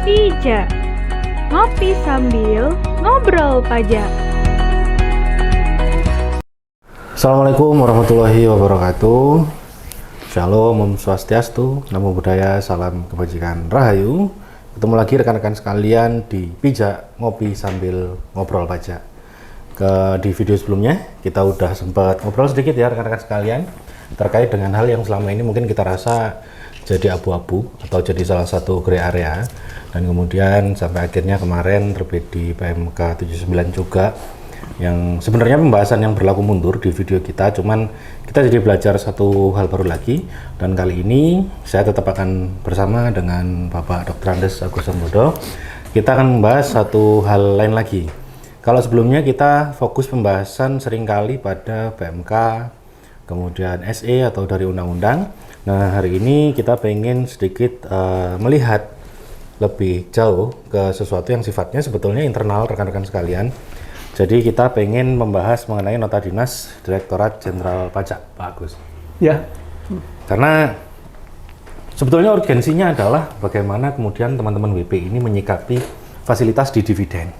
Pija, ngopi sambil ngobrol pajak. Assalamualaikum warahmatullahi wabarakatuh. Shalom, Om Swastiastu, Namo Buddhaya, salam kebajikan Rahayu. Ketemu lagi rekan-rekan sekalian di Pija, ngopi sambil ngobrol pajak. Di video sebelumnya kita udah sempat ngobrol sedikit ya rekan-rekan sekalian terkait dengan hal yang selama ini mungkin kita rasa jadi abu-abu atau jadi salah satu gray area, dan kemudian sampai akhirnya kemarin terbit di PMK 79 juga, yang sebenarnya pembahasan yang berlaku mundur di video kita, cuman kita jadi belajar satu hal baru lagi. Dan kali ini saya tetap akan bersama dengan Bapak Dr. Andes Agus Sambodo. Kita akan membahas satu hal lain lagi. Kalau sebelumnya kita fokus pembahasan seringkali pada PMK, kemudian SE atau dari undang-undang. Nah, hari ini kita pengen sedikit melihat lebih jauh ke sesuatu yang sifatnya sebetulnya internal rekan-rekan sekalian. Jadi kita pengen membahas mengenai nota dinas Direktorat Jenderal Pajak, Pak Agus. Ya. Karena sebetulnya urgensinya adalah bagaimana kemudian teman-teman WP ini menyikapi fasilitas di dividen.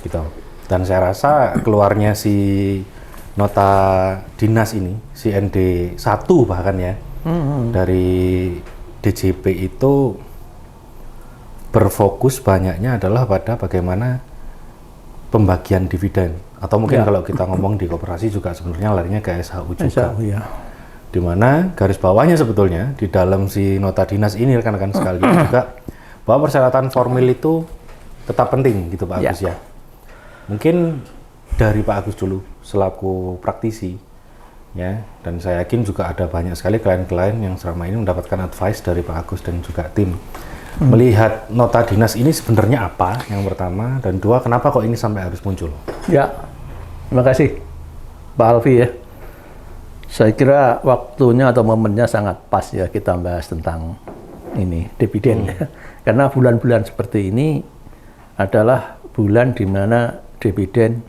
Gitu. Dan saya rasa keluarnya si nota dinas ini, si ND 1 bahkan ya, dari DJP itu berfokus banyaknya adalah pada bagaimana pembagian dividen, atau mungkin kalau kita ngomong di koperasi juga sebenarnya larinya ke SHU juga. SHU, ya. Dimana garis bawahnya sebetulnya di dalam si nota dinas ini rekan-rekan sekalian juga bahwa persyaratan formil itu tetap penting gitu Pak Agus ya. Mungkin dari Pak Agus dulu selaku praktisi ya, dan saya yakin juga ada banyak sekali klien-klien yang selama ini mendapatkan advice dari Pak Agus dan juga tim. Melihat nota dinas ini sebenarnya apa yang pertama, dan dua, kenapa kok ini sampai harus muncul? Ya, terima kasih Pak Alfi ya. Saya kira waktunya atau momennya sangat pas ya kita bahas tentang ini dividen. Karena bulan-bulan seperti ini adalah bulan di mana dividen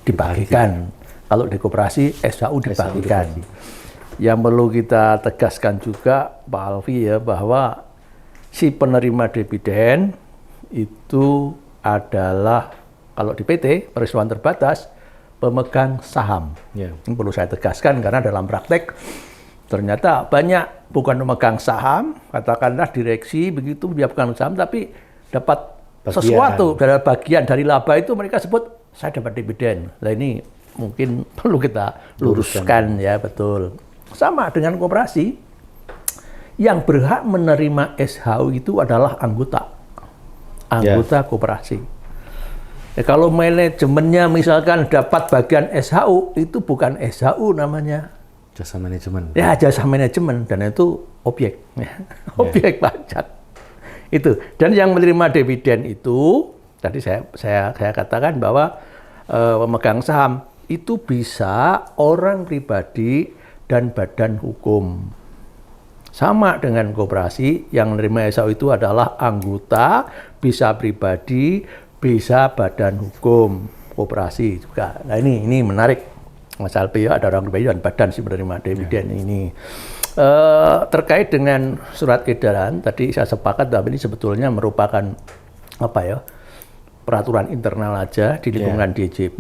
dibagikan. Kalau di koperasi SHU dibagikan. Yang perlu kita tegaskan juga Pak Alfi ya, bahwa si penerima dividen itu adalah kalau di PT peristiwaan terbatas pemegang saham. Ini perlu saya tegaskan karena dalam praktek ternyata banyak bukan pemegang saham, katakanlah direksi begitu dia pemegang saham tapi dapat sesuatu dari bagian dari laba itu mereka sebut saya dapat dividen. Nah ini mungkin perlu kita luruskan ya, betul. Sama dengan koperasi. Yang berhak menerima SHU itu adalah anggota koperasi. Ya, kalau manajemennya misalkan dapat bagian SHU, itu bukan SHU namanya. Jasa manajemen. Ya, jasa manajemen, dan itu objek, objek pajak. Itu. Dan yang menerima dividen itu, tadi saya katakan bahwa pemegang saham itu bisa orang pribadi dan badan hukum. Sama dengan koperasi, yang menerima SHU itu adalah anggota, bisa pribadi, bisa badan hukum, koperasi juga. Nah ini menarik, Mas Alpi ya, ada orang pribadi dan badan si menerima dividen ini. Terkait dengan surat edaran, tadi saya sepakat bahwa ini sebetulnya merupakan peraturan internal aja di lingkungan DJP,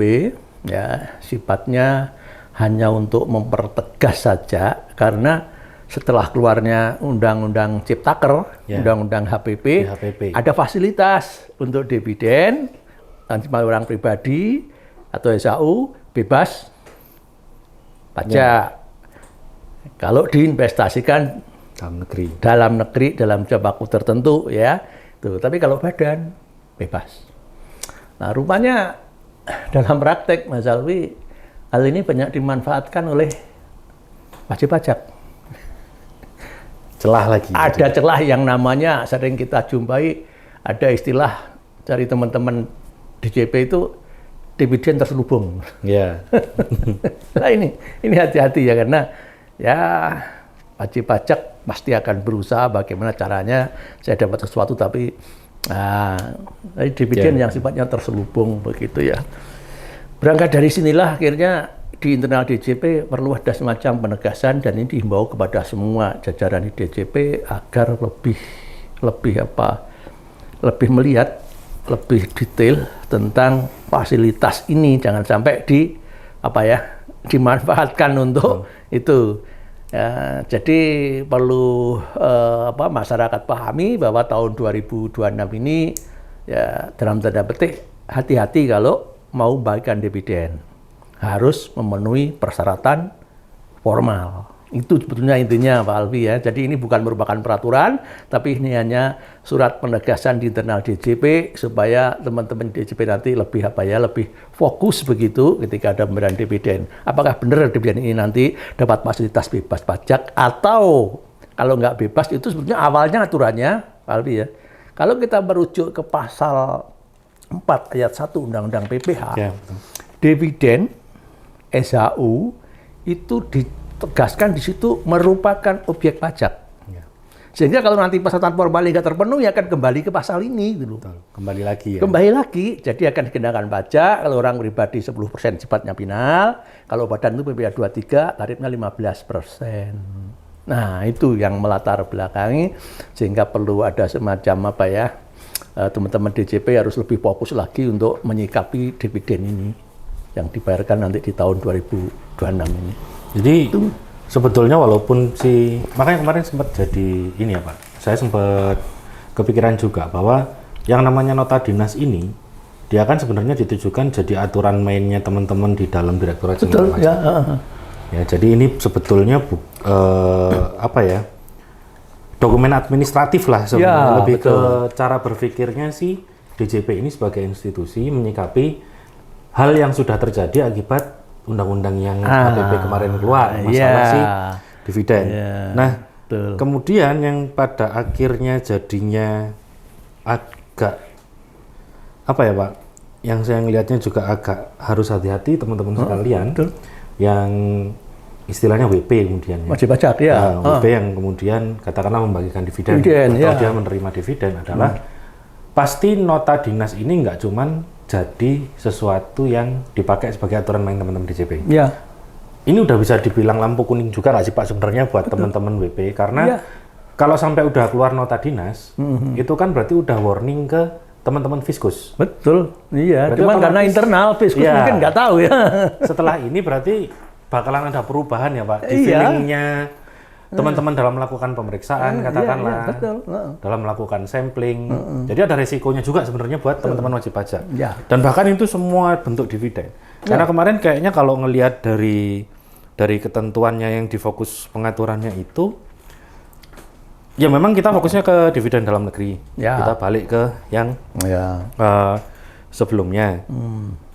ya sifatnya hanya untuk mempertegas saja, karena setelah keluarnya Undang-Undang Ciptaker, Undang-Undang HPP, ada fasilitas untuk dividen, nanti orang pribadi atau SHU bebas pajak. Kalau diinvestasikan dalam negeri, dalam jangka waktu tertentu ya. Tuh, tapi kalau badan bebas. Nah, rupanya dalam praktek Mas Alwi, hal ini banyak dimanfaatkan oleh wajib pajak. Celah lagi. Ada celah yang namanya sering kita jumpai, ada istilah dari teman-teman DJP itu dividen terselubung. Ya. Nah ini hati-hati ya, karena ya wajib pajak pasti akan berusaha bagaimana caranya saya dapat sesuatu tapi dividen yang sifatnya terselubung begitu ya. Berangkat dari sinilah akhirnya di internal DJP perlu ada semacam penegasan, dan ini dihimbau kepada semua jajaran di DJP agar lebih lebih melihat lebih detail tentang fasilitas ini, jangan sampai dimanfaatkan untuk itu. Ya, jadi perlu masyarakat pahami bahwa tahun 2026 ini ya dalam tanda petik hati-hati kalau mau bagikan dividen, harus memenuhi persyaratan formal. Itu sebetulnya intinya Pak Alfi ya. Jadi ini bukan merupakan peraturan, tapi ini hanya surat penegasan di internal DJP supaya teman-teman DJP nanti lebih lebih fokus begitu ketika ada pemberian dividen. Apakah benar dividen ini nanti dapat fasilitas bebas pajak atau kalau nggak bebas, itu sebetulnya awalnya aturannya Pak Alfi ya. Kalau kita merujuk ke pasal 4 ayat 1 Undang-Undang PPH, ya, dividen SHU itu ditegaskan di situ merupakan objek pajak. Ya. Sehingga kalau nanti persyaratan formal nggak terpenuhi akan kembali ke pasal ini gitu. Kembali lagi ya. Kembali lagi. Jadi akan dikenakan pajak kalau orang pribadi 10% sifatnya final, kalau badan itu PPh 23 tarifnya 15%. Nah, itu yang melatar belakangi sehingga perlu ada semacam teman-teman DJP harus lebih fokus lagi untuk menyikapi dividen ini yang dibayarkan nanti di tahun 2026 ini. Jadi sebetulnya walaupun makanya kemarin sempat jadi ini ya Pak, saya sempat kepikiran juga bahwa yang namanya nota dinas ini dia kan sebenarnya ditujukan jadi aturan mainnya teman-teman di dalam Direktorat Jenderal Pajak. Ya, jadi ini sebetulnya dokumen administratif lah sebenarnya, lebih ke cara berpikirnya si DJP ini sebagai institusi menyikapi hal yang sudah terjadi akibat undang-undang yang KTP kemarin keluar, masalah dividen. Nah, kemudian yang pada akhirnya jadinya agak Pak, yang saya ngelihatnya juga agak harus hati-hati teman-teman sekalian, yang istilahnya WP kemudian ya. Wajib pajak ya. WP yang kemudian katakanlah membagikan dividen atau dia menerima dividen adalah pasti nota dinas ini nggak cuman jadi sesuatu yang dipakai sebagai aturan main teman-teman DJP. Ya. Ini udah bisa dibilang lampu kuning juga nggak sih Pak sebenarnya buat teman-teman WP, karena kalau sampai udah keluar nota dinas, itu kan berarti udah warning ke teman-teman Fiskus. Betul, iya. Cuma karena internal Fiskus mungkin nggak tahu ya. Setelah ini berarti bakalan ada perubahan ya Pak, di feelingnya teman-teman dalam melakukan pemeriksaan, katakanlah, dalam melakukan sampling. Jadi ada resikonya juga sebenarnya buat teman-teman wajib pajak. Dan bahkan itu semua bentuk dividen. Karena kemarin kayaknya kalau ngelihat dari ketentuannya yang difokus pengaturannya itu, ya memang kita fokusnya ke dividen dalam negeri. Kita balik ke yang sebelumnya.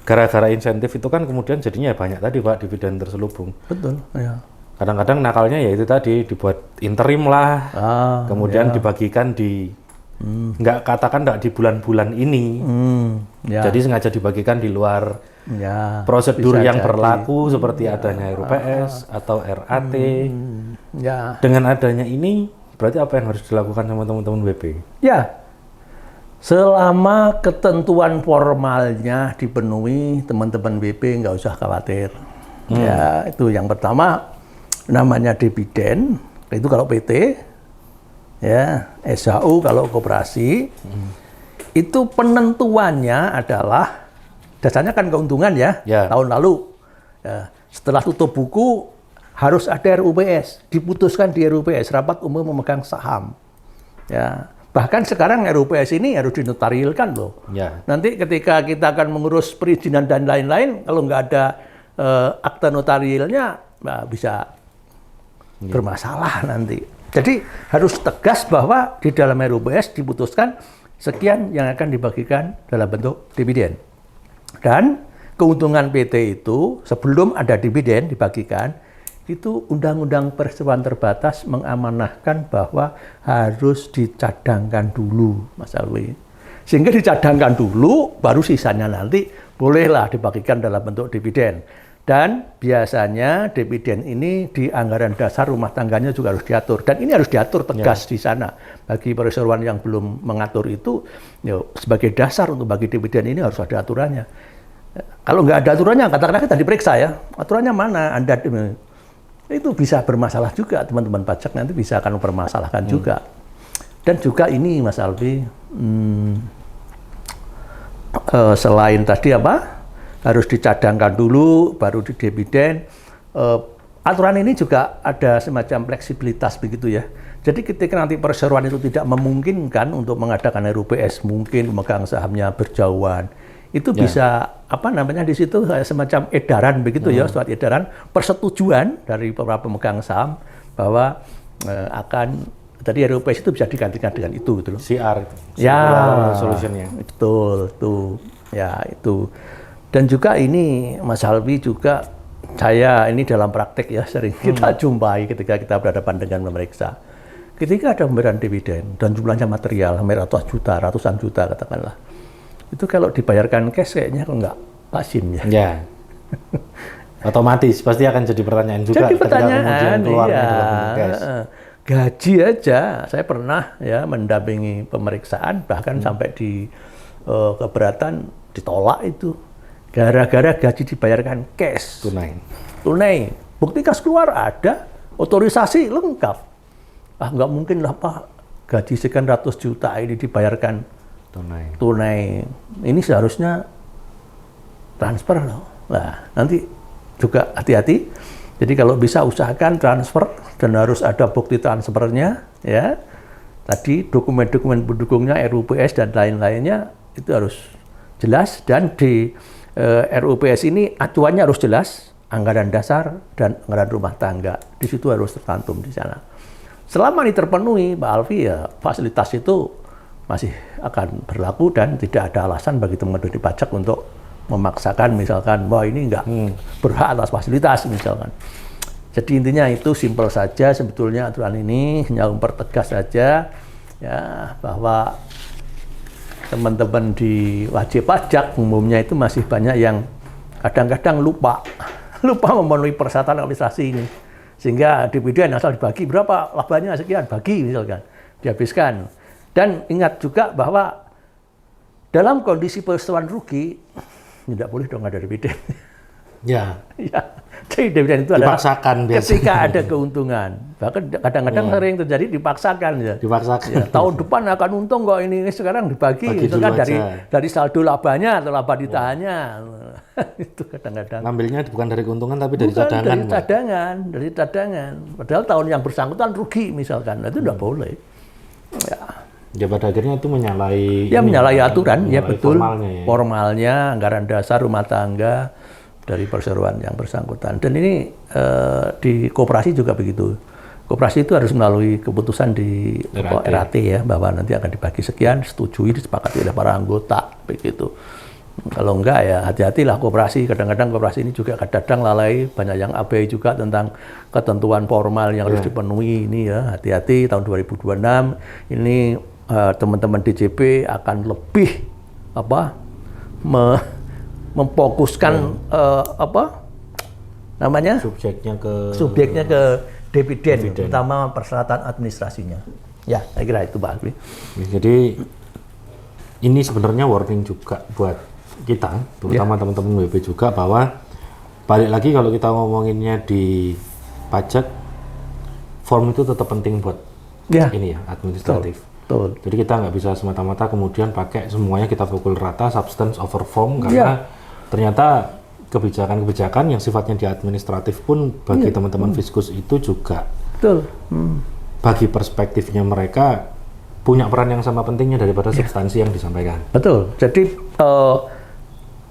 Gara-gara insentif itu kan kemudian jadinya banyak tadi Pak dividen terselubung. Betul, ya. Kadang-kadang nakalnya ya itu tadi dibuat interim lah, kemudian dibagikan nggak di bulan-bulan ini, jadi sengaja dibagikan di luar prosedur yang berlaku seperti adanya RUPS atau RAT. Dengan adanya ini berarti apa yang harus dilakukan sama teman-teman WP? Ya, selama ketentuan formalnya dipenuhi, teman-teman WP nggak usah khawatir. Ya, itu yang pertama. Namanya dividen, itu kalau PT, ya, SHU kalau koperasi, itu penentuannya adalah, dasarnya kan keuntungan ya, tahun lalu. Ya, setelah tutup buku, harus ada RUPS, diputuskan di RUPS, rapat umum memegang saham. Ya, bahkan sekarang RUPS ini harus dinotarilkan loh. Nanti ketika kita akan mengurus perizinan dan lain-lain, kalau nggak ada akta notarilnya, bisa bermasalah nanti. Jadi harus tegas bahwa di dalam RUPS diputuskan sekian yang akan dibagikan dalam bentuk dividen. Dan keuntungan PT itu sebelum ada dividen dibagikan, itu Undang-Undang Perseroan Terbatas mengamanahkan bahwa harus dicadangkan dulu, Mas Alwi. Sehingga dicadangkan dulu, baru sisanya nanti bolehlah dibagikan dalam bentuk dividen. Dan biasanya dividen ini di anggaran dasar rumah tangganya juga harus diatur. Dan ini harus diatur tegas di sana. Bagi perseroan yang belum mengatur itu, sebagai dasar untuk bagi dividen ini harus ada aturannya. Kalau nggak ada aturannya, katakanlah kita diperiksa ya, aturannya mana? Anda itu bisa bermasalah juga, teman-teman pajak nanti bisa akan mempermasalahkan juga. Dan juga ini Mas Alfi, selain tadi harus dicadangkan dulu, baru di dividen. Aturan ini juga ada semacam fleksibilitas begitu ya. Jadi ketika nanti perseroan itu tidak memungkinkan untuk mengadakan RUPS, mungkin pemegang sahamnya berjauhan, itu bisa di situ semacam edaran begitu ya, surat edaran persetujuan dari para pemegang saham bahwa akan tadi RUPS itu bisa digantikan dengan itu gitu loh. CR Ya, solutionnya. betul tuh. Ya, itu. Dan juga ini Mas Alfi juga saya ini dalam praktek ya sering kita jumpai ketika kita berhadapan dengan pemeriksa. Ketika ada pemberian dividen dan jumlahnya material, hampir ratusan juta katakanlah. Itu kalau dibayarkan cash kayaknya kok nggak pasin ya. Ya. Otomatis pasti akan jadi pertanyaan juga Jadi ketika kemudian keluarnya iya, dalam bentuk cash. gaji aja, saya pernah ya mendampingi pemeriksaan bahkan sampai di keberatan ditolak itu. Gara-gara gaji dibayarkan cash. Tunai. Bukti kas keluar ada, otorisasi lengkap. Nggak mungkin lah Pak, gaji sekian ratus juta ini dibayarkan tunai. Ini seharusnya transfer loh. Nah, nanti juga hati-hati. Jadi kalau bisa usahakan transfer dan harus ada bukti transfernya, ya. Tadi dokumen-dokumen pendukungnya, RUPS dan lain-lainnya itu harus jelas, dan di RUPS ini acuannya harus jelas, anggaran dasar dan anggaran rumah tangga. Di situ harus tercantum di sana. Selama ini terpenuhi, Pak Alfi, ya fasilitas itu masih akan berlaku dan tidak ada alasan bagi teman-teman di pajak untuk memaksakan misalkan, wah ini nggak berhak atas fasilitas misalkan. Jadi intinya itu simpel saja sebetulnya aturan ini, hanya mempertegas saja ya bahwa teman-teman di wajib pajak umumnya itu masih banyak yang kadang-kadang lupa memenuhi persyaratan administrasi ini. Sehingga dividen asal dibagi berapa, labanya sekian, bagi misalkan, dihabiskan. Dan ingat juga bahwa dalam kondisi persetujuan rugi, tidak boleh dong ada dividen. Ya. Ya. Jadi dividen itu dipaksakan adalah ketika ada keuntungan. Bahkan kadang-kadang sering terjadi dipaksakan. Ya. Ya, tahun depan akan untung kok ini, sekarang dibagi. Misalkan dari saldo labanya atau laba ditahannya. Itu kadang-kadang. Ngambilnya bukan dari keuntungan tapi dari cadangan. Dari cadangan. Padahal tahun yang bersangkutan rugi misalkan. Nah, itu tidak boleh. Ya pada akhirnya itu menyalahi. Ya menyalahi aturan, ya betul. Formalnya, anggaran dasar rumah tangga dari perseroan yang bersangkutan. Dan ini di koperasi juga begitu. Koperasi itu harus melalui keputusan di RAT ya, bahwa nanti akan dibagi sekian, setujui, disepakati oleh para anggota, begitu. Kalau enggak ya hati-hatilah koperasi. Kadang-kadang koperasi ini juga kadang-kadang lalai, banyak yang abai juga tentang ketentuan formal yang harus dipenuhi ini ya. Hati-hati tahun 2026 ini teman-teman DJP akan lebih memfokuskan subjeknya ke dividen, terutama persyaratan administrasinya. Ya, saya kira itu Pak Alfi. Jadi ini sebenarnya warning juga buat kita, terutama teman-teman WP juga, bahwa balik lagi kalau kita ngomonginnya di pajak, form itu tetap penting buat ini ya, administratif. Betul. Jadi kita nggak bisa semata-mata kemudian pakai semuanya kita pukul rata substance over form, karena ternyata kebijakan-kebijakan yang sifatnya di administratif pun bagi teman-teman Fiskus itu juga bagi perspektifnya mereka punya peran yang sama pentingnya daripada substansi yang disampaikan. Betul. Jadi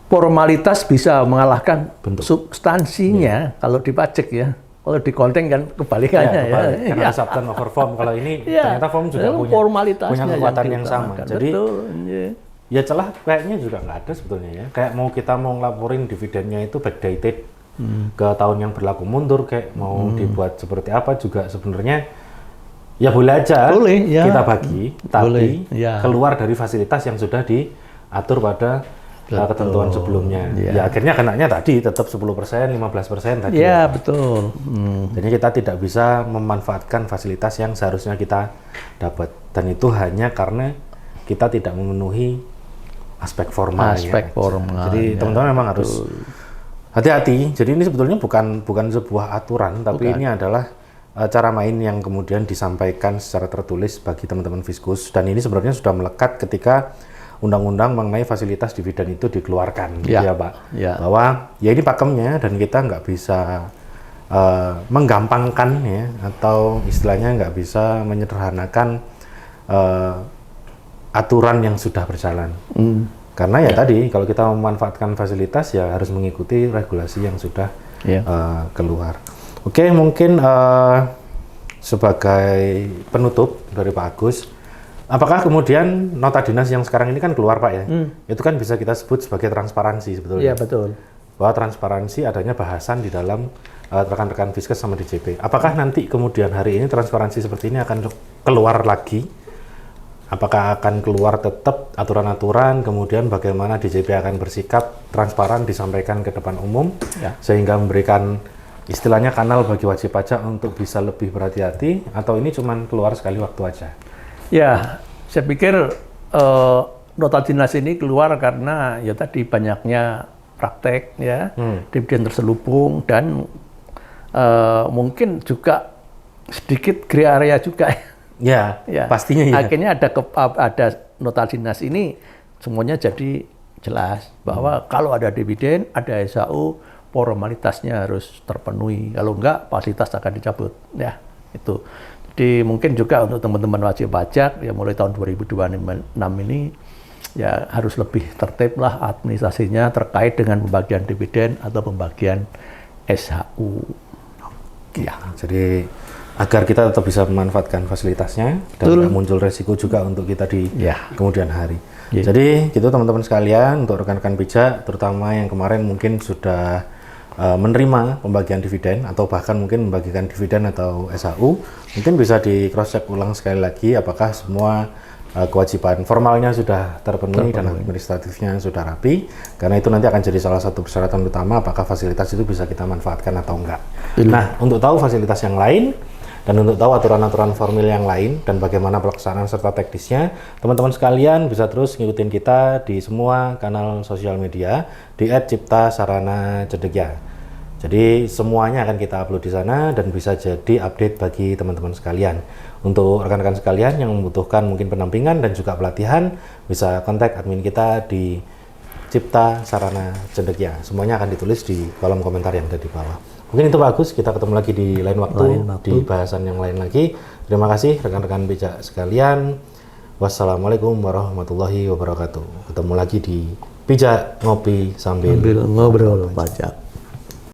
formalitas bisa mengalahkan substansinya kalau di pajak ya. Kalau di konten kan kebalikannya ya. Karena substance over form. Kalau ini ternyata form juga punya kekuatan yang sama. Jadi ya celah kayaknya juga nggak ada sebetulnya ya. Kayak kita mau ngelaporin dividennya itu backdated ke tahun yang berlaku mundur, kayak mau dibuat seperti apa juga sebenarnya ya boleh aja kita bagi, tapi keluar dari fasilitas yang sudah diatur pada ketentuan sebelumnya. Ya akhirnya kenanya tadi tetap 10%, 15% tadi. Ya, betul. Jadi kita tidak bisa memanfaatkan fasilitas yang seharusnya kita dapat, dan itu hanya karena kita tidak memenuhi aspek formal. Jadi teman-teman memang harus hati-hati. Jadi ini sebetulnya bukan sebuah aturan, tapi ini adalah cara main yang kemudian disampaikan secara tertulis bagi teman-teman Fiskus, dan ini sebenarnya sudah melekat ketika undang-undang mengenai fasilitas dividen itu dikeluarkan, gitu ya Pak. Ya. Bahwa ya ini pakemnya dan kita nggak bisa menggampangkan ya, atau istilahnya nggak bisa menyederhanakan aturan yang sudah berjalan. Karena ya tadi kalau kita memanfaatkan fasilitas ya harus mengikuti regulasi yang sudah keluar. Oke, mungkin sebagai penutup dari Pak Agus, apakah kemudian nota dinas yang sekarang ini kan keluar Pak ya, itu kan bisa kita sebut sebagai transparansi sebetulnya. Iya betul. Bahwa transparansi adanya bahasan di dalam rekan-rekan Fiskes sama DJP. Apakah nanti kemudian hari ini transparansi seperti ini akan keluar lagi? Apakah akan keluar tetap aturan-aturan, kemudian bagaimana DJP akan bersikap transparan disampaikan ke depan umum, sehingga memberikan istilahnya kanal bagi wajib pajak untuk bisa lebih berhati-hati, atau ini cuma keluar sekali waktu aja? Ya, saya pikir nota dinas ini keluar karena ya tadi banyaknya praktek ya, dividen terselubung, dan mungkin juga sedikit gray area juga. Ya, pastinya ya. Akhirnya ada nota dinas ini semuanya jadi jelas bahwa kalau ada dividen, ada SHU, formalitasnya harus terpenuhi. Kalau enggak, fasilitas akan dicabut. Ya, itu. Jadi mungkin juga untuk teman-teman wajib pajak ya mulai tahun 2026 ini ya harus lebih tertib lah administrasinya terkait dengan pembagian dividen atau pembagian SHU. Ya, jadi agar kita tetap bisa memanfaatkan fasilitasnya dan tidak muncul resiko juga untuk kita di kemudian hari. Jadi gitu teman-teman sekalian, untuk rekan-rekan pijak terutama yang kemarin mungkin sudah menerima pembagian dividen atau bahkan mungkin membagikan dividen atau SHU, mungkin bisa di cross check ulang sekali lagi apakah semua kewajiban formalnya sudah terpenuhi dan administratifnya sudah rapi, karena itu nanti akan jadi salah satu persyaratan utama apakah fasilitas itu bisa kita manfaatkan atau enggak. Nah, untuk tahu fasilitas yang lain dan untuk tahu aturan-aturan formil yang lain dan bagaimana pelaksanaan serta teknisnya, teman-teman sekalian bisa terus ngikutin kita di semua kanal sosial media di @cipta-sarana-cendegya. Jadi semuanya akan kita upload di sana dan bisa jadi update bagi teman-teman sekalian. Untuk rekan-rekan sekalian yang membutuhkan mungkin pendampingan dan juga pelatihan, bisa kontak admin kita di Cipta Sarana Cendegya. Semuanya akan ditulis di kolom komentar yang ada di bawah. Mungkin itu bagus, kita ketemu lagi di lain waktu, di bahasan yang lain lagi. Terima kasih rekan-rekan pijak sekalian. Wassalamualaikum warahmatullahi wabarakatuh. Ketemu lagi di Pijak Ngopi Sambil Ngobrol Pajak.